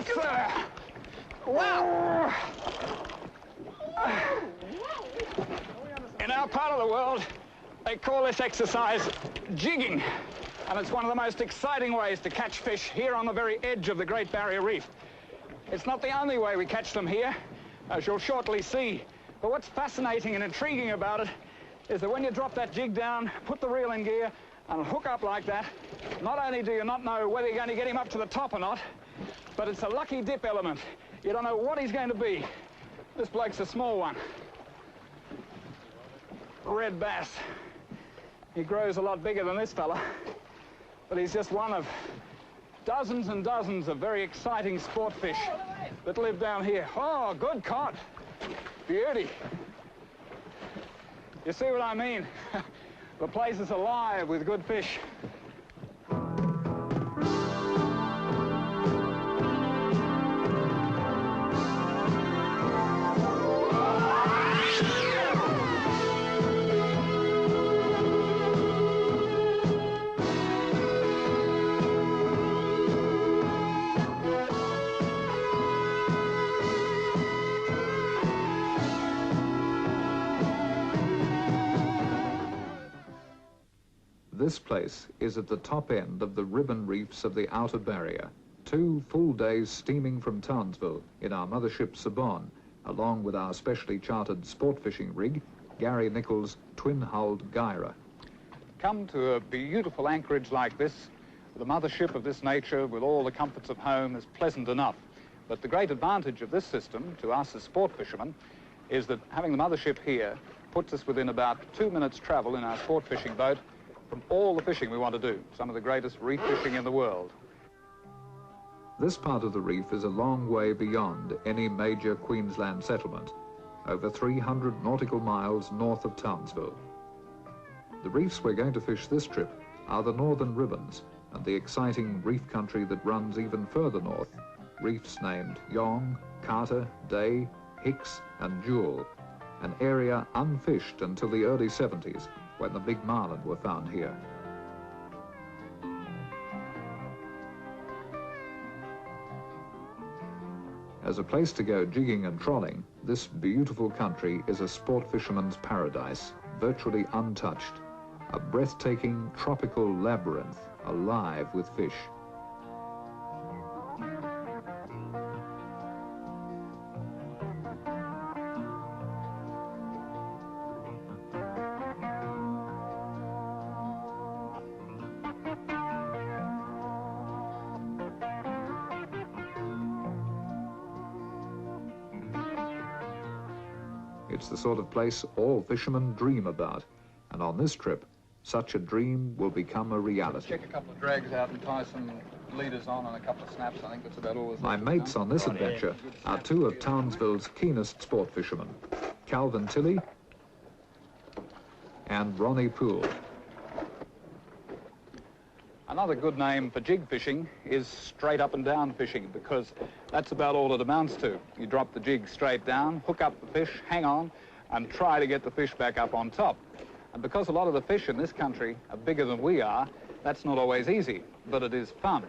Yes, sir. Wow. In our part of the world, they call this exercise jigging, and it's one of the most exciting ways to catch fish here on the very edge of the Great Barrier Reef. It's not the only way we catch them here, as you'll shortly see. But what's fascinating and intriguing about it is that when you drop that jig down, put the reel in gear, and hook up like that, not only do you not know whether you're going to get him up to the top or not, but it's a lucky dip element. You don't know what he's going to be. This bloke's a small one. Red bass. He grows a lot bigger than this fella, but he's just one of dozens and dozens of very exciting sport fish that live down here. Oh, good cod. Beauty. You see what I mean? The place is alive with good fish. This place is at the top end of the Ribbon Reefs of the Outer Barrier. 2 full days steaming from Townsville in our mothership Saga, along with our specially chartered sport fishing rig, Gary Nichols' twin-hulled Gyra. Come to a beautiful anchorage like this, with a mothership of this nature, with all the comforts of home, is pleasant enough. But the great advantage of this system, to us as sport fishermen, is that having the mothership here puts us within about 2 minutes' travel in our sport fishing boat from all the fishing we want to do, some of the greatest reef fishing in the world. This part of the reef is a long way beyond any major Queensland settlement, over 300 nautical miles north of Townsville. The reefs we're going to fish this trip are the Northern Ribbons and the exciting reef country that runs even further north, reefs named Yong, Carter, Day, Hicks and Jewel, an area unfished until the early 70s, when the big marlin were found here. As a place to go jigging and trolling, this beautiful country is a sport fisherman's paradise, virtually untouched, a breathtaking tropical labyrinth alive with fish. It's the sort of place all fishermen dream about, and on this trip, such a dream will become a reality. Check a couple of drags out and tie some leaders on and a couple of snaps. I think that's about all. My mates on this adventure are 2 of Townsville's keenest sport fishermen, Calvin Tilley and Ronnie Poole. Another good name for jig fishing is straight up and down fishing, because that's about all it amounts to. You drop the jig straight down, hook up the fish, hang on, and try to get the fish back up on top. And because a lot of the fish in this country are bigger than we are, that's not always easy, but it is fun.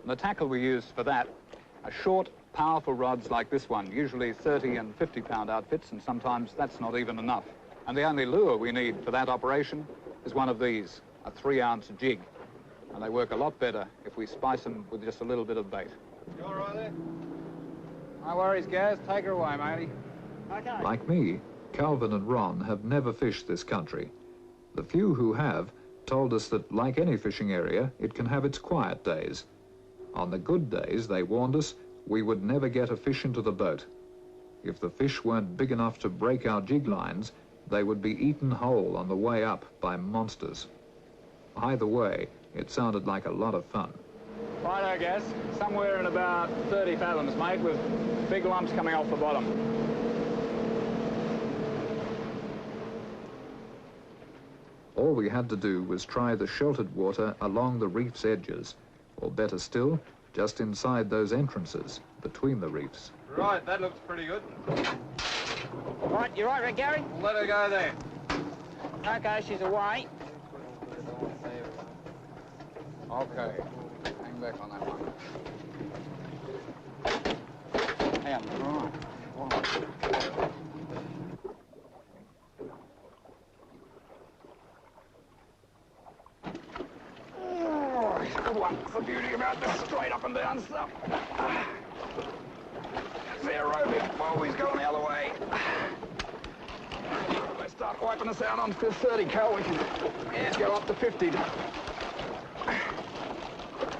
And the tackle we use for that are short, powerful rods like this one, usually 30 and 50-pound outfits, and sometimes that's not even enough. And the only lure we need for that operation is one of these, a 3-ounce jig. And they work a lot better if we spice them with just a little bit of bait. You all right there? No worries, Gaz. Take her away, matey. Okay. Like me, Calvin and Ron have never fished this country. The few who have told us that, like any fishing area, it can have its quiet days. On the good days, they warned us, we would never get a fish into the boat. If the fish weren't big enough to break our jig lines, they would be eaten whole on the way up by monsters. Either way, it sounded like a lot of fun. Righto, Gaz. Somewhere in about 30 fathoms, mate, with big lumps coming off the bottom. All we had to do was try the sheltered water along the reef's edges, or better still, just inside those entrances between the reefs. Right, that looks pretty good. Right, you right, Red Gary? Let her go there. Okay, she's away. Okay. Hang back on that one. Yeah, right. Oh, good one. That's the beauty about this straight up and down stuff. That's the aerobic. Always going the other way. If they start wiping us out on 30 cal, we can go up to 50.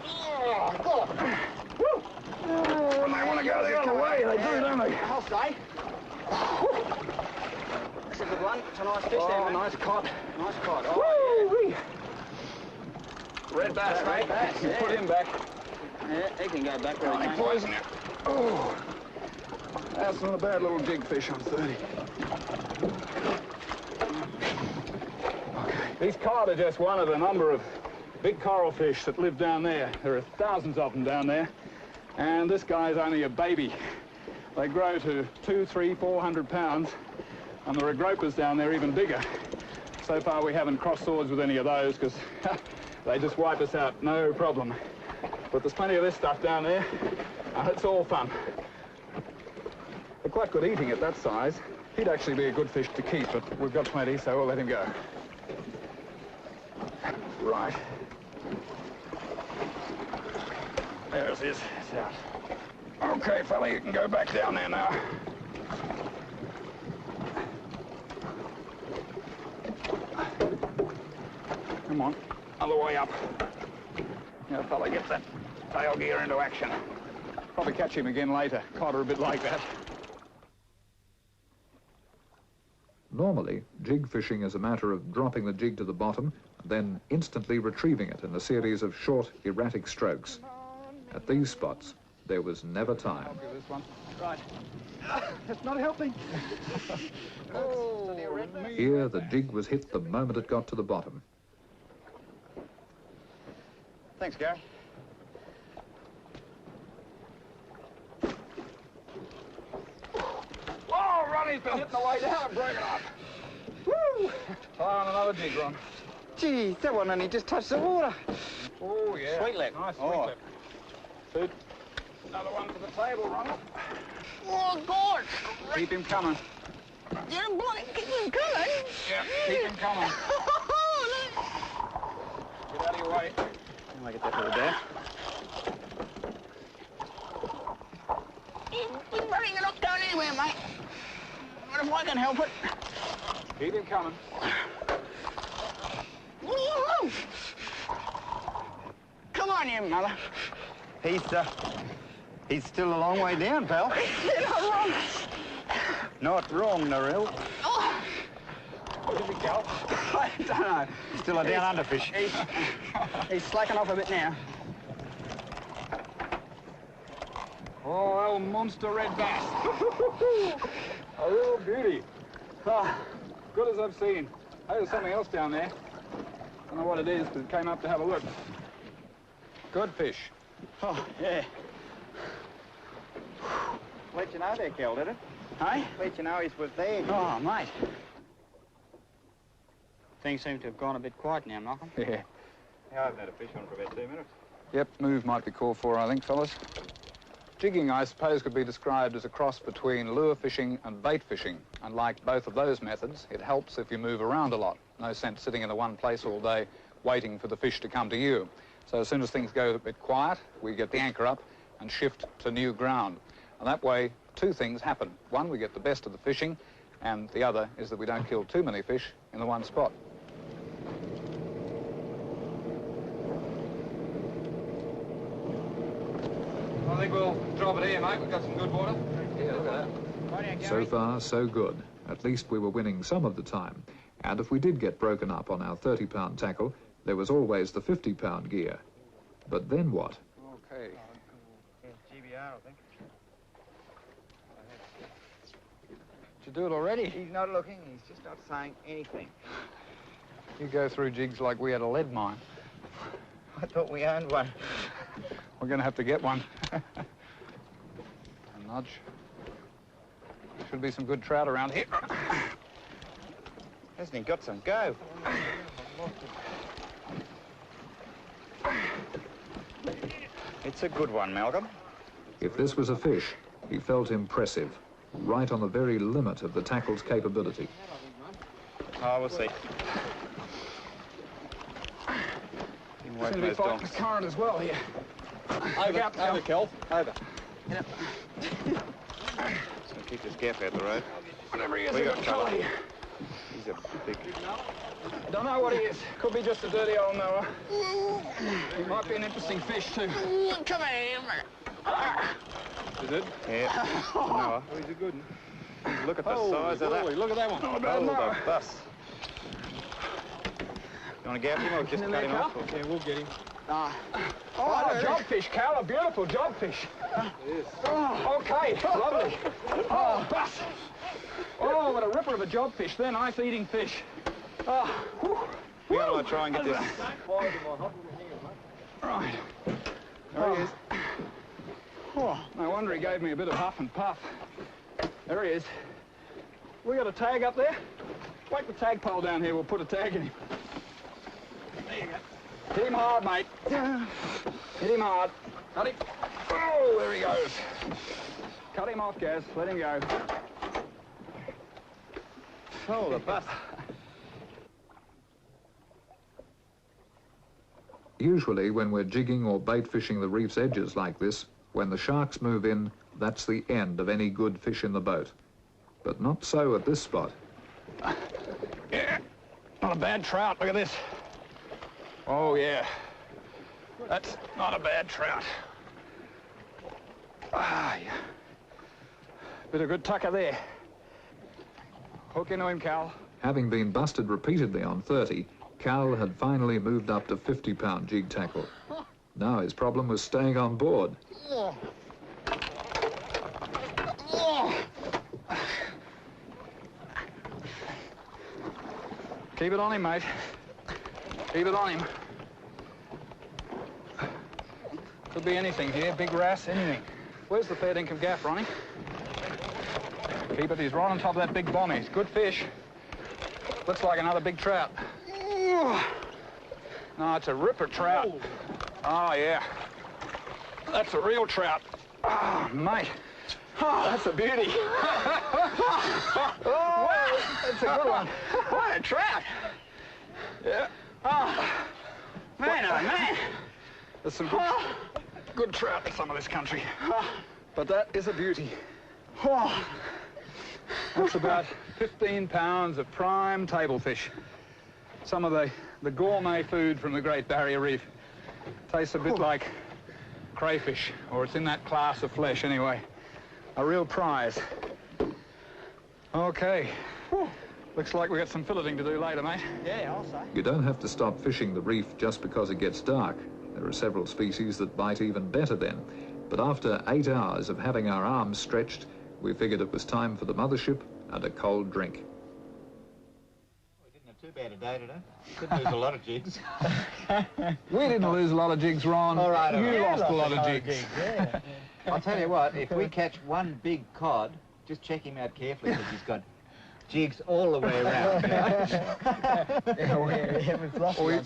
Oh, God. Woo. When they want to go the other way, they do, don't they? I'll stay. That's a good one. It's a nice fish there, Oh, man. nice cod. Nice cod. Oh, Woo-wee. Red bass, mate. Red bass, You yeah. put him back. yeah, he can go back where he Only came. poison it. Oh, that's not a bad little jig fish on 30. Okay. These cod are just one of a number of big coral fish that live down there. There are thousands of them down there. And this guy's only a baby. They grow to 200, 300, 400 pounds. And there are gropers down there even bigger. So far we haven't crossed swords with any of those because they just wipe us out, no problem. But there's plenty of this stuff down there, and it's all fun. They're quite good eating at that size. He'd actually be a good fish to keep, but we've got plenty, so we'll let him go. Right. There it is. It's out. Okay, fella, you can go back down there now. Come on, other way up. Now, fella gets that tail gear into action. Probably catch him again later. Cod are a bit like that. Normally, jig fishing is a matter of dropping the jig to the bottom, then instantly retrieving it in a series of short, erratic strokes. At these spots, there was never time. I'll give this one. Right. It's not helping. Oh, Here, the jig was hit the moment it got to the bottom. thanks, Gary. Oh, Ronnie's been hitting the way down and broken off. Woo! Tie on another jig, Ron. Gee, that one only just touched the water. Oh, yeah. Sweet lip. Nice sweet Oh. lip. Suit. Another one for the table, Ronald. Oh, God! Keep him coming. You're bloody keep him coming. Yeah, keep him coming. Get out of your way. I'll get that little down. He's running and not going anywhere, mate. What if I can help it? Keep him coming. Woo-hoo! Come on, you mother. He's still a long way down, pal. You're not wrong. Not wrong, Narelle. Oh, Where did he go? I don't know. Still a down under fish. He's slacking off a bit now. Oh, old monster red bass. A real beauty. Ah, good as I've seen. Oh, there's something else down there. Don't know what it is, but it came up to have a look. Good fish. Oh, yeah. Let you know there, Kel, did it? hey? Let you know he was there. Oh, mate. Things seem to have gone a bit quiet now, Malcolm. Yeah. Yeah, I haven't had a fish on for about 2 minutes. Yep, move might be called for, I think, fellas. Jigging, I suppose, could be described as a cross between lure fishing and bait fishing. And like both of those methods, it helps if you move around a lot. No sense sitting in the one place all day waiting for the fish to come to you. So as soon as things go a bit quiet, we get the anchor up and shift to new ground. And that way, two things happen. One, we get the best of the fishing, and the other is that we don't kill too many fish in the one spot. I think we'll drop it here, mate. We've got some good water. Yeah, look at that. So far, so good. At least we were winning some of the time. And if we did get broken up on our 30-pound tackle, there was always the 50-pound gear. But then what? Okay. GBR, I think. Did you do it already? He's not looking. He's just not saying anything. You go through jigs like we had a lead mine. I thought we owned one. We're going to have to get one. A nudge. Should be some good trout around here. Hasn't he got some go? It's a good one, Malcolm. If this was a fish, He felt impressive, right on the very limit of the tackle's capability. Oh, we'll see. Seems to be fighting the current as well here. Over, Kel. Over. Yep. Just gonna keep this gap out the road. Whatever he is, We he's got got colour here. He's a big... Don't know what he is. Could be just a dirty old Noah. He might be an interesting fish too. Come here. Is it? Yeah. Noah. Oh, he's a good one. Look at the size of that. Look at that one. Not a bad Oh, Noah. the bus. You want to gap him or just cut him off? Yeah, we'll get him. Oh, a jobfish, Cal, a beautiful jobfish. Yes. Oh, okay, lovely. Oh, bus. Oh, what a ripper of a jobfish. They're nice eating fish. Oh, whew. We're going to try and get this. Right. There he is. Oh, no wonder he gave me a bit of huff and puff. There he is. We got a tag up there? Whack the tag pole down here, we'll put a tag in him. There you go. Hit him hard, mate. Hit him hard. Cut him. Oh, there he goes. Cut him off, Gaz. Let him go. Oh, the bus. Usually, when we're jigging or bait fishing the reef's edges like this, when the sharks move in, that's the end of any good fish in the boat. But not so at this spot. Yeah, not a bad trout. Look at this. Oh, yeah. That's not a bad trout. Ah, yeah. Bit of good tucker there. Hook into him, Cal. Having been busted repeatedly on 30, Cal had finally moved up to 50-pound jig tackle. Now his problem was staying on board. Keep it on him, mate. Keep it on him. Could be anything here, big wrasse, anything. Where's the fair dinkum gaff, Ronnie? Keep it, he's right on top of that big bommy. He's good fish. Looks like another big trout. No, it's a ripper trout. Oh, yeah. That's a real trout. Oh, mate. Oh, that's a beauty. Oh, that's a good one. What a trout. Yeah. Oh, man, oh, man. There's some good trout in some of this country. But that is a beauty. Oh, that's about 15 pounds of prime table fish. Some of the gourmet food from the Great Barrier Reef. Tastes a bit like crayfish, or it's in that class of flesh anyway. A real prize. Okay. Looks like we've got some filleting to do later, mate. Yeah, I'll say. You don't have to stop fishing the reef just because it gets dark. There are several species that bite even better then. But after 8 hours of having our arms stretched, we figured it was time for the mothership and a cold drink. We didn't have too bad a day today. Didn't lose a lot of jigs. We didn't lose a lot of jigs, Ron. All right, You all right. lost a lot of jigs. Yeah. I'll tell you what, if we catch one big cod, just check him out carefully because he's got jigs all the way around.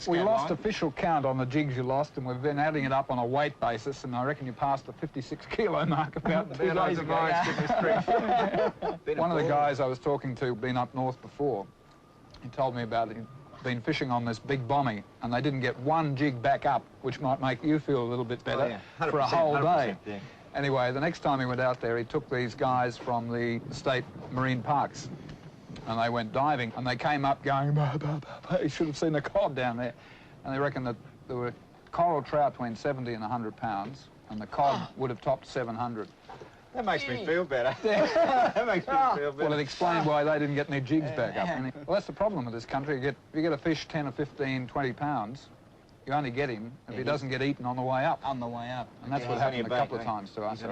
We lost official count on the jigs you lost, and we've been adding it up on a weight basis, and I reckon you passed the 56-kilo mark about 2 days ago. One of the guys I was talking to, been up north before, he told me about it. He'd been fishing on this big bommy, and they didn't get one jig back up, which might make you feel a little bit better for a whole day. Yeah. Anyway, the next time he went out there, he took these guys from the state marine parks, and they went diving, and they came up going, bah, bah, bah, bah. You should have seen the cod down there. And they reckon that there were coral trout between 70 and 100 pounds, and the cod would have topped 700. That makes me feel better. That makes me feel better. Well, it explained why they didn't get any jigs back up. Well, that's the problem with this country. If you get a fish 10 or 15, 20 pounds, you only get him if he doesn't get eaten on the way up. On the way up. And that's what happened a couple of times to us.